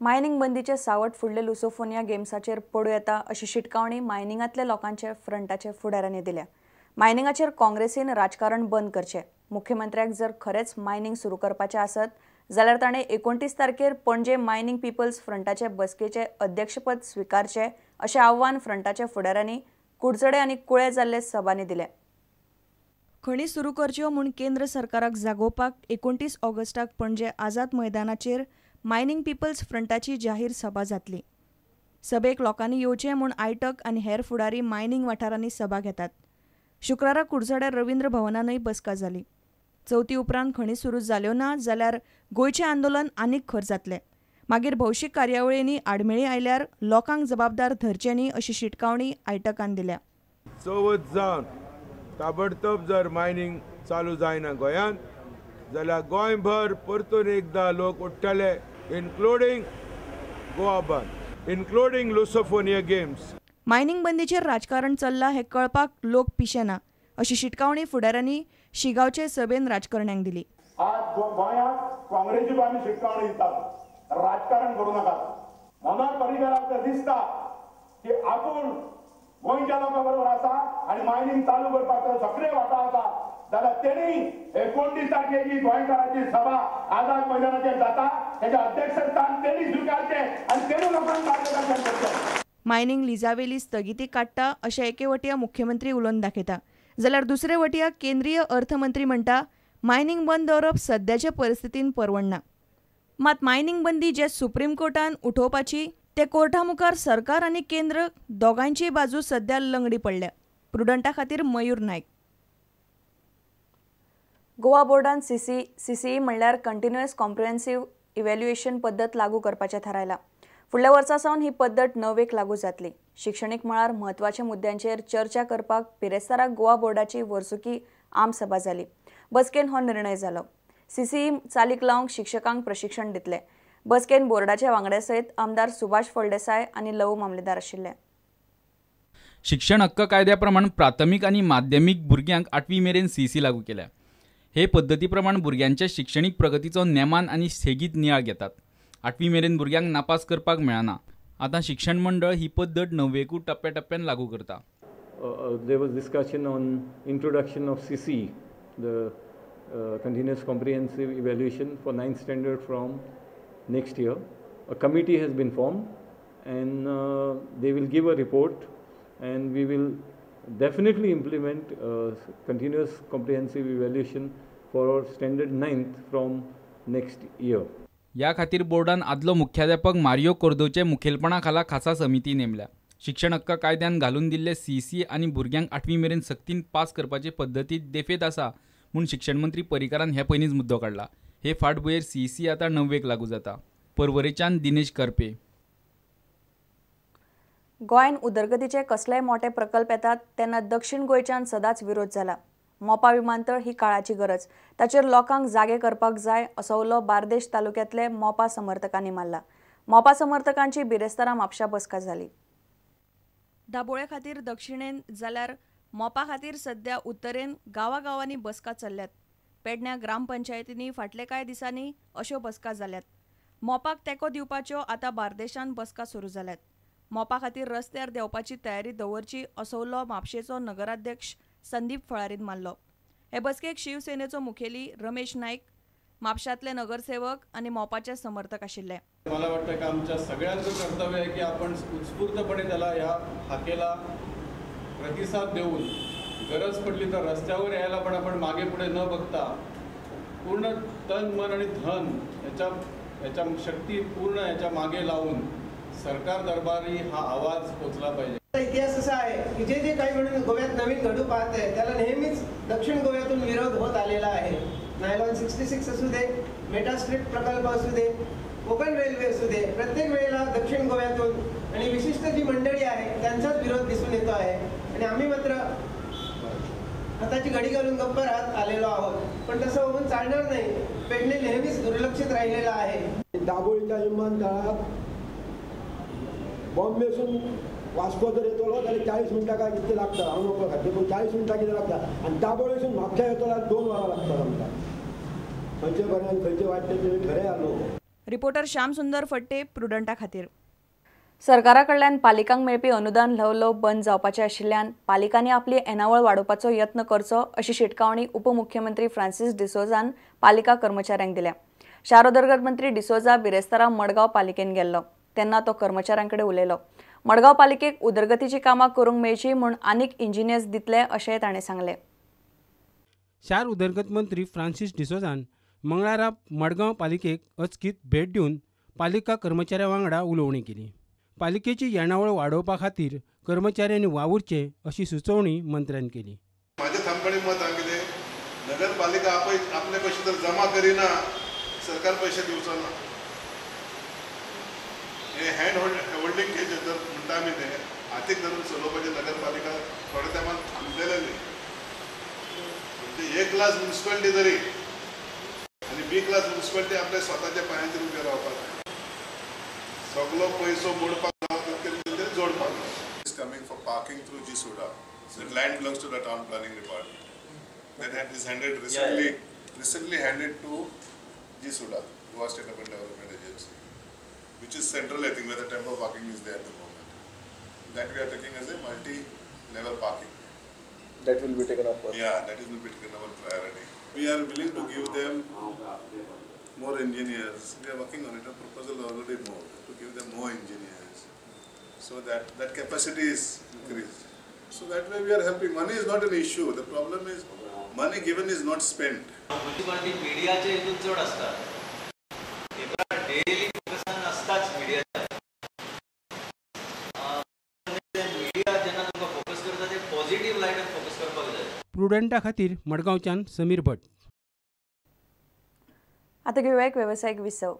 Mining बंदीचे सावट फुडले Lusofonia गेम्साचेर पडू येता अशी शिटकावणी मायनिंगातल्या लोकांचे फ्रंटाचे फुडाऱ्यांनी दिल्या। मायनिंगाचेर काँग्रेसीन राजकारण बंद करचे। मुख्यमंत्र्याक जर खरेच मायनिंग सुरू करपाचे आसत जाल्यार ताणे 29 तारखेर पणजे मायनिंग पीपल्स फ्रंटाचे बसकेचे अध्यक्षपद स्वीकारचे अशें आव्हान फ्रंटाच्या फुडाऱ्यांनी कुडचडे आनी कुळे जाल्ले सभांनी दिले। खणी सुरू करच्यो म्हूण केंद्र सरकाराक जागोवपाक 29 ऑगस्टाक पणजे आझाद मैदानाचेर मायनिंग पीपल्स फ्रंटाची जाहीर सभा जातली। सभेक लोकांनी येवचें म्हूण आयटक आनी हेर फुडारी मायनिंग वाठारांनी सभा घेतात। शुक्रारा कुडचड्यार रवींद्र भवनानय बसका जाली। चवथी उपरांत खणी सुरू जाल्यो ना जाल्यार गोंयचें आंदोलन आनीक खर जातलें। मागीर भौशीक कार्यावळींनी आडमेळी आयल्यार लोकांक जबाबदार धरचे न्ही अशी शिटकावणी आयटकान दिल्या। चवथ जावन ताबडतोब जर मायनिंग चालू जायना गोंयांत जाल्यार गोंयभर परतून एकदां लोक उठ्ठले, इन्क्लुडींग गोवा बंद, इन्क्लुडींग लुसोफोनिया गेम्स। मायनिंग बंदीचेर राजकारण चल्लां हें कळपाक लोक पिशेना अशी शिटकावणी फुडाऱ्यांनी शिगांवचे सभेन राजकारण्यांक दिली। आज गोंयांत काँग्रेसीक आमी शिटकावणी दितात, राजकारण करूं नाकात। मनोहर पर्रीकाराक तर दिसता की आपूण गोंयच्या लोकां बरोबर आसा आनी मायनिंग चालू करपाचो सक्रीय वांटो आसा जाल्यार तेणी 29 तारखेची गोंयकारांची सभा आझाद मैदानाचेर जाता तेच्या अध्यक्षस्थान तेणी स्वीकारचे आनी तेणी लोकांक मार्गदर्शन करचें। मायनिंग लिजावेली स्थगिती काडटा अशें एके वटया मुख्यमंत्री उलोवन दाखयता जाल्यार दुसरे वटया केंद्रीय अर्थमंत्री म्हणटा मायनिंग बंद दवरप सद्याचे परिस्थितीन परवडना। मात मायनिंग बंदी जे सुप्रीम कोर्टान उठोवपाची ते कोर्टा मुखार सरकार आनी केंद्र दोगांयची बाजू सध्या लंगडी पडल्या। प्रुडंटा खातीर मयूर नायक। गोवा बोर्डान सीसीई म्हणल्यार कंटिन्युअस कॉम्प्रिहेन्सिव्ह इव्हॅल्युएशन पद्दत लागू करपाचें थारायला। फुडल्या वर्सा सावन ही पद्दत नवेक लागू जातली। शिक्षणीक मळार म्हत्वाच्या मुद्द्यांचेर चर्चा करपाक बिरेस्ताराक गोवा बोर्डाची वर्सुकी आम सभा जाली। बसकेन हो निर्णय जालो। सीसीई चालीक लावंक शिक्षकांक प्रशिक्षण दितले। बसकेन बोर्डाचे वांगड्या सयत आमदार सुभाष फळदेसाय आनी लव मामलेदार आशिल्ले। शिक्षण हक्क कायद्या प्रमाण प्राथमीक आनी माध्यमीक भुरग्यांक 8वी मेरेन सीसी लागू केल्या। हे पद्दती प्रमाण भुरग्यांच्या शिक्षणीक प्रगतीचो नेमान आनी सेगीत नियाळ घेतात। 8वी मेरेन भुरग्यांक नापास करपाक मेळना। आता शिक्षण मंडळ ही पद्दत 9वेकू टप्प्याटप्प्यान लागू करता। There was discussion on introduction of CC, the continuous comprehensive evaluation for 9th standard from next year. A committee has been formed and they will give a report and we will definitely implement continuous comprehensive evaluation for our standard 9th from next year. या खातीर बोर्डान आदलो मुख्याध्यापक Mario कोर्दोचे मुखेलपणा खाला खासा समिती नेमल्या। शिक्षण हक्क कायद्यान घालून दिल्ले सीसी आनी भुरग्यांक 8वी मेरेन सक्तीन पास करपाचे पद्दतीत देफेत आसा म्हूण शिक्षण मंत्री पर्रीकारान हे पयलींच मुद्दो काडला। हे फाटभुंयेर सीसी आता 9वेक लागू जाता। परवरेच्यान दिनेश करपे। गोंयान उदरगतीचे कसलेय मोठे प्रकल्प येतात तेन्ना दक्षिण गोंयच्यान सदांच विरोध जाला। मोपा विमानतळ ही काळाची गरज, ताचेर लोकांक जागे करपाक जाय असो उलो बार्देश तालुक्यांतले मोपा समर्थकांनी मारला। मोपा समर्थकांची बिरेस्तारा म्हापशा बसका जाली। दाबोळे खातीर दक्षिणेन जाल्यार मोपा खातीर सध्या उत्तरेन गांवांनी बसका चल्ल्यात। पेडण्या ग्रामपंचायतींनी फाटले कांय दिसांनी अश्यो बसका जाल्यात। मोपाक तेंको दिवपाच्यो आतां बार्देशान बसका सुरू जाल्यात। मोपा खातीर रस्त्यार देवपाची तयारी दवरची असो उलो म्हापशेचो नगराध्यक्ष संदीप फळारीन मारलो। हे बसकेक शिवसेनेचो मुखेली रमेश नाईक, म्हापशांतले नगरसेवक आनी मोपाचे समर्थक आशिल्ले। मला वाटतं की आमच्या सगळ्यांचं कर्तव्य आहे की आपण उत्स्फूर्तपणे त्याला या हाकेला प्रतिसाद देऊन गरज पडली तर रस्त्यावर यायला पण आपण मागे पुढे न बघता पूर्ण तन मन आणि धन याच्या शक्ती पूर्ण याच्या मागे लावून सरकार दरबारी हा आवाज पोचला पाहिजे। इतिहास असा आहे की जे काही म्हणून गोव्यात नवीन घडू पाहत आहे त्याला नेहमीच दक्षिण गोव्यातून विरोध होत आलेला आहे। नायलॉन 66 असू दे, मेटा स्ट्रीट प्रकल्प असू दे, कोकण रेल्वे असू दे, प्रत्येक वेळेला दक्षिण गोव्यातून आणि विशिष्ट जी मंडळी आहे त्यांचाच विरोध दिसून येतो आहे आणि आम्ही मात्र हाताची घडी घालून गप्प राहत आलेलो आहोत। पण तसं होऊन चालणार नाही। पेडणे नेहमीच दुर्लक्षित राहिलेला आहे। दाबोळीच्या विमानतळात बॉम्बेसून वास्को जर येतलो जाल्यार 40 मिनटां काय कितले लागता हांव नोकरो खातीर, पूण 40 मिनटां कितें लागता आनी दाबोळेसून म्हापशा येतलो जाल्यार 2 वरां लागतात आमकां। खंयचे बरें आनी खंयचे वायट तें खरें आहा न्हू। रिपोर्टर श्याम सुंदर फट्टे, प्रुडंटा खातीर. सरकारा कडल्यान पालिकांक मेळपी अनुदान ल्हव ल्हव बंद जावपाचें आशिल्ल्यान पालिकांनी आपली येणावळ वाडोवपाचो यत्न करचो अशी शिटकावणी उपमुख्यमंत्री फ्रांसीस डिसोजान पालिका कर्मचाऱ्यांक दिल्या. शार उदरगत मंत्री डिसोजा बिरेस्तारा मडगांव पालिकेन गेल्लो तेन्ना तो कर्मचाऱ्यांकडे उलयलो. मडगांव पालिकेक उदरगतीची कामां करूंक मेळची म्हूण आनीक इंजिनियर्स दितले अशेंय ताणें सांगलें. शार उदरगत मंत्री फ्रांसीस डिसोजान मंगळारा मडगांव पालिकेक अचकीत भेट दिवन पालिका कर्मचाऱ्यां वांगडा उलोवणी केली. पालिकेची येणावळ वाडोवपा खातीर कर्मचाऱ्यांनी वावुरचें अशी सुचोवणी मंत्र्यान केली. माझे ठामपणे मत आहे की नगरपालिका आपले पैसे तर जमा करीना, सरकार पैसे दिवचो ना. हे हँड होल्डिंग केले तर म्हणटा आमी ते आर्थीक धरून चलोवपाचे नगरपालिका थोड्या तेंपान थांबलेले न्ही. म्हणजे ए क्लास म्युनिसिपालिटी जरी आनी बी क्लास म्युनिसिपालिटी आपल्या स्वताच्या पांयाचेर उबे रावपाक सगळो पैसो मोडपाक जोडपाक. Is coming for parking through जी सुडा. So the land belongs to the town planning department. That is handed recently handed to G Suda, Goa State Urban Development Agency, which is central, I think, where the temporary parking is there at the moment. That we are taking as a multi-level parking. That will be taken up. Yeah, that will be taken up priority. We are willing to give them more engineers. We are working on it. A proposal already moved to give them more engineers, so that capacity is increased. So that way we are helping. Money is not an issue. The problem is money given is not spent. Municipality मीडियाचे हितून चड आसता. एका daily फोकसान आसताच मीडियाचा. Media जेन्ना तुका focus करता ते पॉझिटिव्ह लायटान फोकस करपाक जाय. प्रुडंटा खातीर मडगांवच्यान समीर भट. आता घेऊया एक व्यावसायिक विसव.